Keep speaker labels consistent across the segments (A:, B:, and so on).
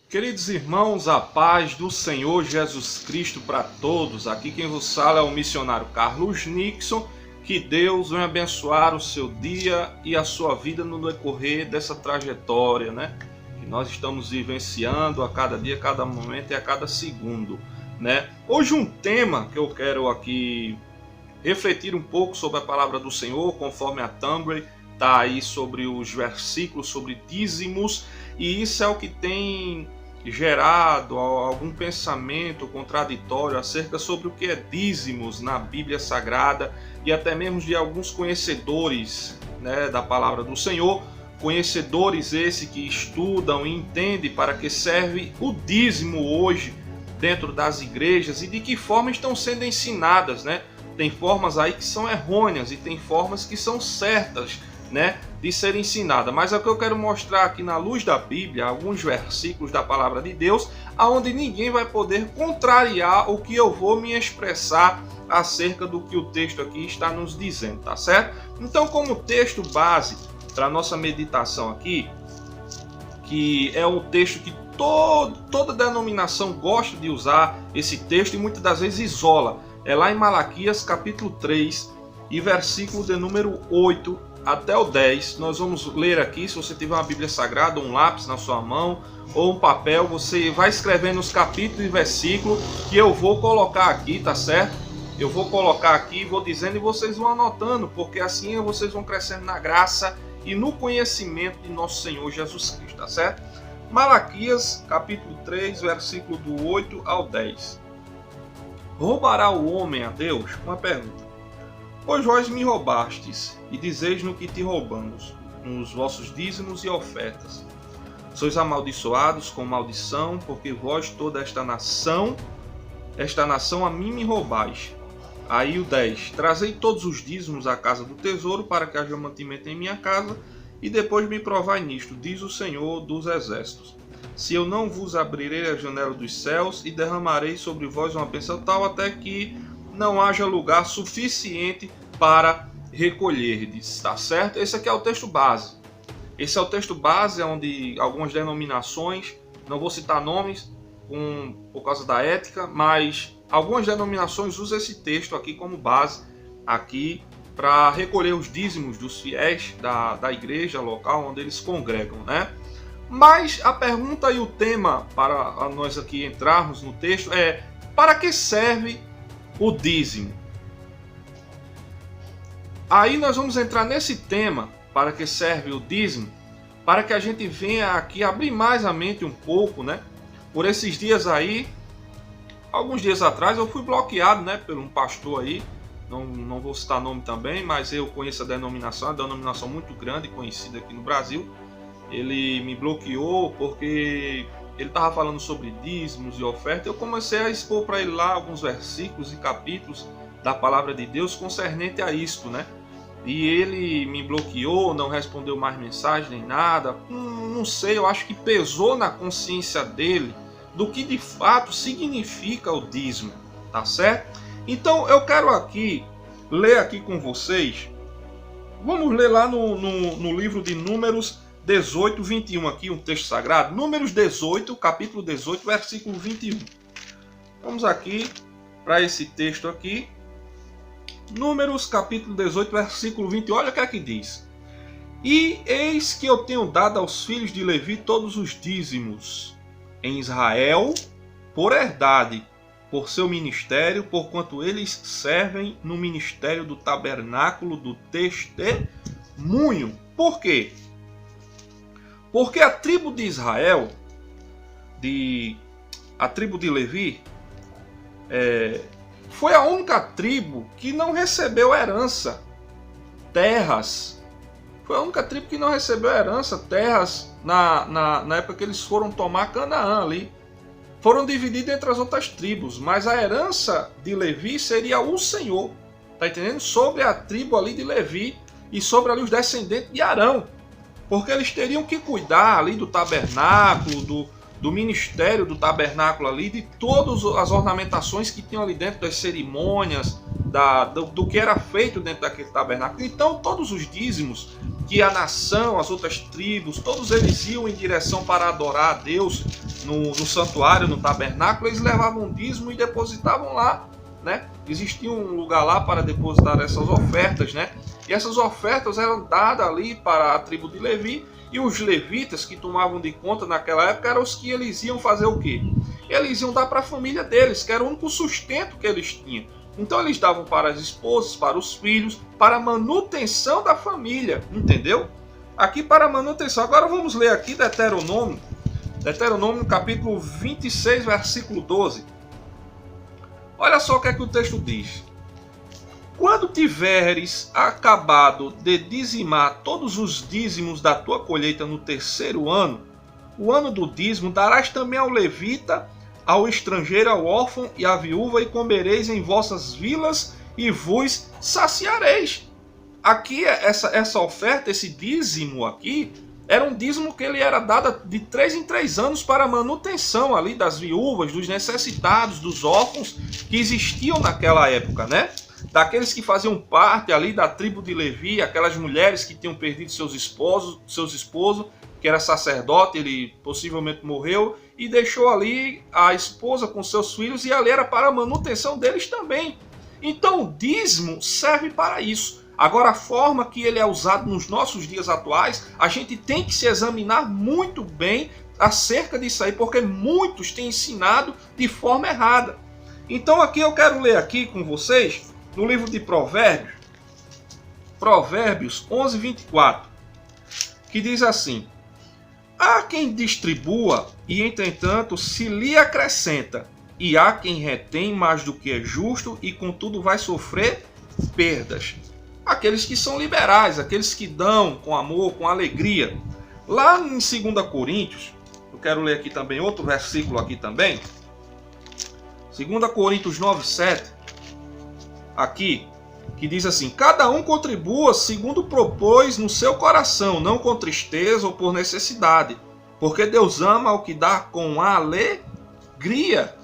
A: Queridos irmãos, a paz do Senhor Jesus Cristo para todos. Aqui quem vos fala é o missionário Carlos Nixon. Que Deus venha abençoar o seu dia e a sua vida no decorrer dessa trajetória, né? Que nós estamos vivenciando a cada dia, a cada momento e a cada segundo, né? Hoje um tema que eu quero aqui refletir um pouco sobre a palavra do Senhor, conforme a thumb está aí sobre os versículos, sobre dízimos, e isso é o que tem gerado algum pensamento contraditório acerca sobre o que é dízimos na Bíblia Sagrada e até mesmo de alguns conhecedores, né, da palavra do Senhor, conhecedores esse que estudam e entendem para que serve o dízimo hoje dentro das igrejas e de que forma estão sendo ensinadas, né? Tem formas aí que são errôneas e tem formas que são certas, né, de ser ensinada. Mas é o que eu quero mostrar aqui na luz da Bíblia, alguns versículos da palavra de Deus, aonde ninguém vai poder contrariar o que eu vou me expressar acerca do que o texto aqui está nos dizendo, tá certo? Então, como texto base para nossa meditação aqui, que é um texto que toda denominação gosta de usar esse texto e muitas das vezes isola, é lá em Malaquias capítulo 3 e versículo de número 8 até o 10, nós vamos ler aqui. Se você tiver uma Bíblia Sagrada, um lápis na sua mão ou um papel, você vai escrevendo os capítulos e versículos que eu vou colocar aqui, tá certo? Eu vou colocar aqui, vou dizendo e vocês vão anotando, porque assim vocês vão crescendo na graça e no conhecimento de nosso Senhor Jesus Cristo, tá certo? Malaquias, capítulo 3, versículo do 8 ao 10. Roubará o homem a Deus? Uma pergunta. Pois vós me roubastes, e dizeis no que te roubamos, nos vossos dízimos e ofertas. Sois amaldiçoados com maldição, porque vós toda esta nação a mim me roubais. Aí o 10. Trazei todos os dízimos à casa do tesouro, para que haja mantimento em minha casa, e depois me provai nisto, diz o Senhor dos Exércitos. Se eu não vos abrirei a janela dos céus, e derramarei sobre vós uma bênção tal, até que não haja lugar suficiente para recolherdes, tá certo? Esse aqui é o texto base. Esse é o texto base onde algumas denominações, não vou citar nomes por causa da ética, mas algumas denominações usam esse texto aqui como base aqui para recolher os dízimos dos fiéis da igreja local onde eles congregam, né? Mas a pergunta e o tema para nós aqui entrarmos no texto é: para que serve o dízimo? Aí nós vamos entrar nesse tema, para que serve o dízimo, para que a gente venha aqui abrir mais a mente um pouco, né? Por esses dias aí, alguns dias atrás, eu fui bloqueado, né, por um pastor aí, não vou citar nome também, mas eu conheço a denominação, é uma denominação muito grande, conhecida aqui no Brasil. Ele me bloqueou porque ele estava falando sobre dízimos e oferta. Eu comecei a expor para ele lá alguns versículos e capítulos da palavra de Deus concernente a isto, né? E ele me bloqueou, não respondeu mais mensagem nem nada. Não sei, eu acho que pesou na consciência dele do que de fato significa o dízimo, tá certo? Então eu quero aqui ler aqui com vocês. Vamos ler lá no livro de Números 18, 21 aqui, um texto sagrado. Números 18, capítulo 18, versículo 21. Vamos aqui para esse texto aqui. Números, capítulo 18, versículo 21. Olha o que é que diz. E eis que eu tenho dado aos filhos de Levi todos os dízimos em Israel por herdade, por seu ministério, porquanto eles servem no ministério do tabernáculo do testemunho. Por quê? Porque a tribo de Israel, a tribo de Levi, foi a única tribo que não recebeu herança, terras. Foi a única tribo que não recebeu herança, terras, na época que eles foram tomar Canaã ali. Foram divididos entre as outras tribos, mas a herança de Levi seria o Senhor, tá entendendo? Sobre a tribo ali de Levi e sobre ali os descendentes de Arão. Porque eles teriam que cuidar ali do tabernáculo, do ministério do tabernáculo ali, de todas as ornamentações que tinham ali dentro, das cerimônias, do que era feito dentro daquele tabernáculo. Então todos os dízimos que a nação, as outras tribos, todos eles iam em direção para adorar a Deus no santuário, no tabernáculo, eles levavam dízimo e depositavam lá, né? Existia um lugar lá para depositar essas ofertas, né? E essas ofertas eram dadas ali para a tribo de Levi, e os levitas que tomavam de conta naquela época eram os que eles iam fazer o quê? Eles iam dar para a família deles, que era o único sustento que eles tinham. Então eles davam para as esposas, para os filhos, para a manutenção da família, entendeu? Aqui para a manutenção. Agora vamos ler aqui Deuteronômio, Deuteronômio capítulo 26, versículo 12. Olha só o que é que o texto diz. Quando tiveres acabado de dizimar todos os dízimos da tua colheita no terceiro ano, o ano do dízimo, darás também ao levita, ao estrangeiro, ao órfão e à viúva, e comereis em vossas vilas e vos saciareis. Aqui, essa oferta, esse dízimo aqui, era um dízimo que ele era dado de 3 em 3 anos para a manutenção ali das viúvas, dos necessitados, dos órfãos que existiam naquela época, né? Daqueles que faziam parte ali da tribo de Levi, aquelas mulheres que tinham perdido seus esposos, que era sacerdote, ele possivelmente morreu, e deixou ali a esposa com seus filhos, e ali era para a manutenção deles também. Então o dízimo serve para isso. Agora, a forma que ele é usado nos nossos dias atuais, a gente tem que se examinar muito bem acerca disso aí, porque muitos têm ensinado de forma errada. Então aqui eu quero ler aqui com vocês, no livro de Provérbios, Provérbios 11, 24, que diz assim: há quem distribua e, entretanto, se lhe acrescenta, e há quem retém mais do que é justo e, contudo, vai sofrer perdas. Aqueles que são liberais, aqueles que dão com amor, com alegria. Lá em 2 Coríntios, eu quero ler aqui também outro versículo aqui também. 2 Coríntios 9, 7, aqui, que diz assim: cada um contribua segundo propôs no seu coração, não com tristeza ou por necessidade, porque Deus ama o que dá com alegria.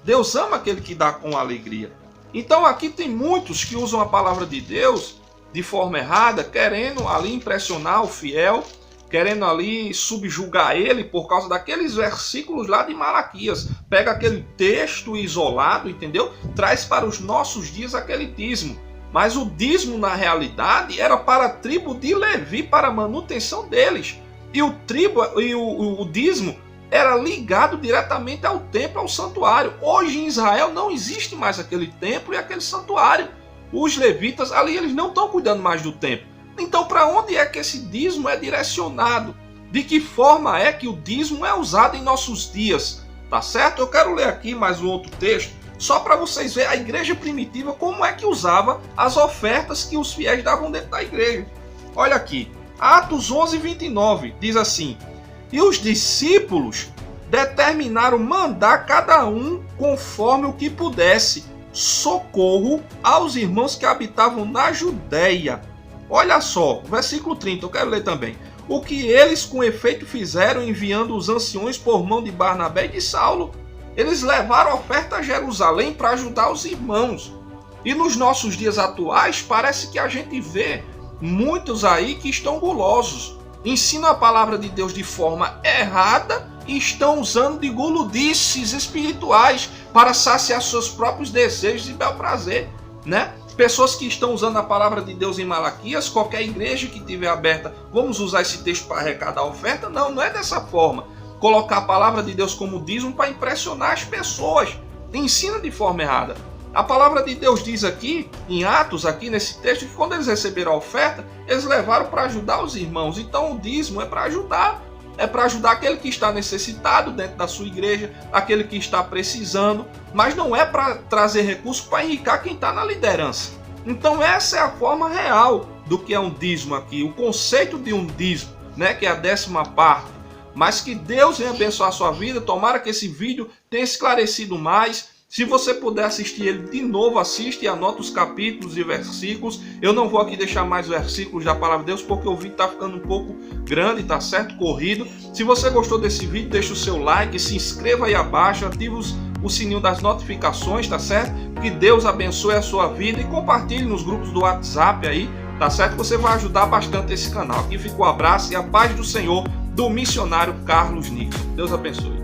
A: Deus ama aquele que dá com alegria. Então aqui tem muitos que usam a palavra de Deus de forma errada, querendo ali impressionar o fiel, querendo ali subjugar ele por causa daqueles versículos lá de Malaquias. Pega aquele texto isolado, entendeu? Traz para os nossos dias aquele dízimo. Mas o dízimo, na realidade, era para a tribo de Levi, para a manutenção deles. E o dízimo era ligado diretamente ao templo, ao santuário. Hoje em Israel não existe mais aquele templo e aquele santuário. Os levitas ali, eles não estão cuidando mais do templo. Então, para onde é que esse dízimo é direcionado? De que forma é que o dízimo é usado em nossos dias? Tá certo? Eu quero ler aqui mais um outro texto, só para vocês verem a igreja primitiva, como é que usava as ofertas que os fiéis davam dentro da igreja. Olha aqui, Atos 11, 29, diz assim: e os discípulos determinaram mandar cada um conforme o que pudesse socorro aos irmãos que habitavam na Judéia. Olha só, versículo 30, eu quero ler também. O que eles com efeito fizeram, enviando os anciões por mão de Barnabé e de Saulo. Eles levaram oferta a Jerusalém para ajudar os irmãos. E nos nossos dias atuais, parece que a gente vê muitos aí que estão gulosos. Ensinam a palavra de Deus de forma errada e estão usando de guludices espirituais para saciar seus próprios desejos e bel prazer, né? Pessoas que estão usando a palavra de Deus em Malaquias, qualquer igreja que tiver aberta, vamos usar esse texto para arrecadar a oferta? Não, não é dessa forma. Colocar a palavra de Deus como dízimo para impressionar as pessoas. Ensina de forma errada. A palavra de Deus diz aqui, em Atos, aqui nesse texto, que quando eles receberam a oferta, eles levaram para ajudar os irmãos. Então o dízimo é para ajudar. É para ajudar aquele que está necessitado dentro da sua igreja, aquele que está precisando, mas não é para trazer recursos para enriquecer quem está na liderança. Então essa é a forma real do que é um dízimo aqui, o conceito de um dízimo, né, que é a 10ª parte. Mas que Deus venha abençoar a sua vida, tomara que esse vídeo tenha esclarecido mais. Se você puder assistir ele de novo, assiste e anota os capítulos e versículos. Eu não vou aqui deixar mais versículos da palavra de Deus, porque o vídeo está ficando um pouco grande, tá certo? Corrido. Se você gostou desse vídeo, deixa o seu like, se inscreva aí abaixo, ative o sininho das notificações, tá certo? Que Deus abençoe a sua vida e compartilhe nos grupos do WhatsApp aí, tá certo? Você vai ajudar bastante esse canal. Aqui fica o abraço e a paz do Senhor do missionário Carlos Nixon. Deus abençoe.